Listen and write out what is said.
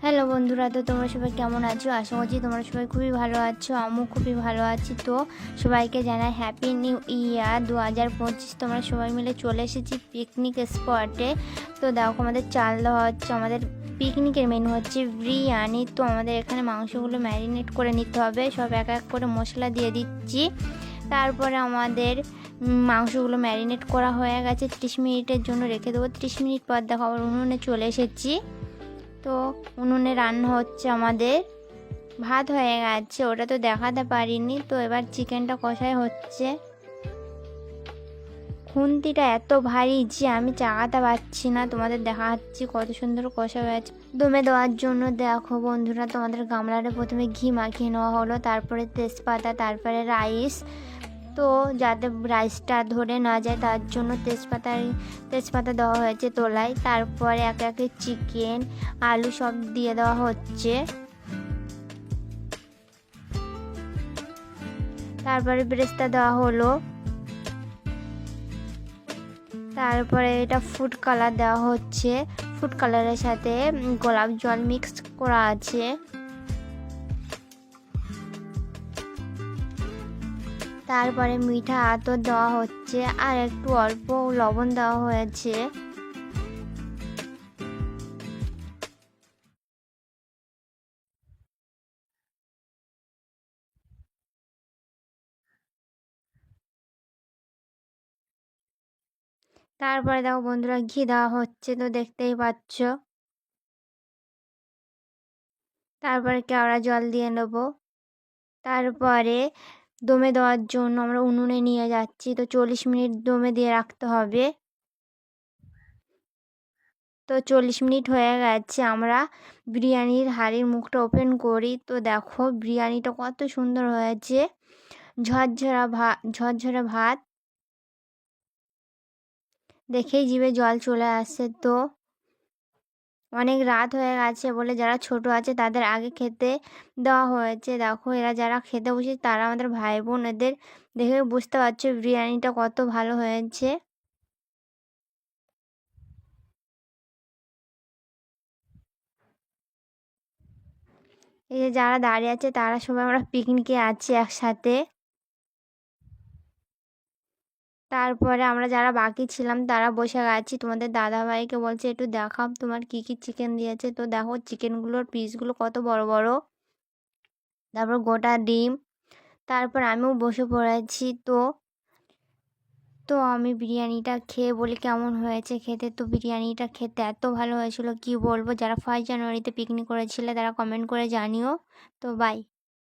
Hello বন্ধুরা, তো তোমরা সবাই কেমন আছো? আশা করছি তোমরা সবাই খুবই ভালো আছো, আমিও খুবই ভালো আছি। তো সবাইকে জানাই হ্যাপি নিউ ইয়ার 2025। তোমরা সবাই মিলে চলে এসেছি পিকনিক স্পটে। তো দেখো আমাদের চাল দেওয়া হচ্ছে, আমাদের পিকনিকের মেনু হচ্ছে বিরিয়ানি। তো আমাদের এখানে মাংসগুলো ম্যারিনেট করে নিতে হবে, সব এক এক করে মশলা দিয়ে দিচ্ছি। তারপরে আমাদের মাংসগুলো ম্যারিনেট করা হয়ে গেছে, 30 মিনিটের জন্য রেখে দেবো। 30 মিনিট পর দেখো আবার উনুনে চলে এসেছি। তো উনুনে রান্না হচ্ছে, আমাদের ভাত হয়ে গেছে, ওটা তো দেখাতে পারিনি। তো এবার চিকেনটা কষাই হচ্ছে। খুন্তিটা এত ভারী যে আমি চাগাতে পারছি না, তোমাদের দেখাচ্ছি কত সুন্দর কষা হয়েছে। দমে দেওয়ার জন্য দেখো বন্ধুরা, তোমাদের গামলাটা প্রথমে ঘি মাখিয়ে নেওয়া হলো, তারপরে তেজপাতা, তারপরে রাইস। তো যাতে রাইসটা ধরে না যায় তার জন্য তেজপাতা দেওয়া হয়েছে তোলায়। তারপরে একে একে চিকেন, আলু সব দিয়ে দেওয়া হচ্ছে। তারপরে বেরেস্তা দেওয়া হলো। তারপরে এটা ফুড কালার দেওয়া হচ্ছে, ফুড কালারের সাথে গোলাপ জল মিক্স করা আছে। তারপরে মিঠা আতর দেওয়া হচ্ছে, আর একটু অল্প লবণ দেওয়া হয়েছে। তারপরে দেখো বন্ধুরা ঘি দেওয়া হচ্ছে, তো দেখতেই পাচ্ছ। তারপরে কেওড়া জল দিয়ে নেবো। তারপরে দমে দেওয়ার জন্য আমরা উনুনে নিয়ে যাচ্ছি, তো 40 মিনিট দমে দিয়ে রাখতে হবে। তো 40 মিনিট হয়ে গেছে, আমরা বিরিয়ানির হাঁড়ির মুখটা ওপেন করি। তো দেখো বিরিয়ানিটা কত সুন্দর হয়েছে, ঝরঝরা ভাত দেখেই জিভে জল চলে আসছে। তো অনেক রাত হয়ে গেছে বলে যারা ছোট আছে তাদের আগে খেতে দেওয়া হয়েছে। দেখো এরা যারা খেতে বসে তারা আমাদের ভাই বোন, এদের দেখে বুঝতে পারছো বিরিয়ানিটা কত ভালো হয়েছে। এই যে যারা দাঁড়িয়ে আছে তারা সবাই আমরা পিকনিকে আছি একসাথে। তারপরে আমরা যারা বাকি ছিলাম তারা বসে গেছি, তোমাদের দাদাভাইকে বলছে একটু দেখাও তোমার কী কী চিকেন দিয়েছে। তো দেখো চিকেনগুলোর পিসগুলো কত বড় বড়, তারপর গোটা ডিম। তারপর আমিও বসে পড়েছি। তো আমি বিরিয়ানিটা খেয়ে বলি কেমন হয়েছে খেতে। তো বিরিয়ানিটা খেতে এত ভালো হয়েছিল কি বলবো। যারা 5 জানুয়ারিতে পিকনিক করেছিলে তারা কমেন্ট করে জানিও। তো বাই।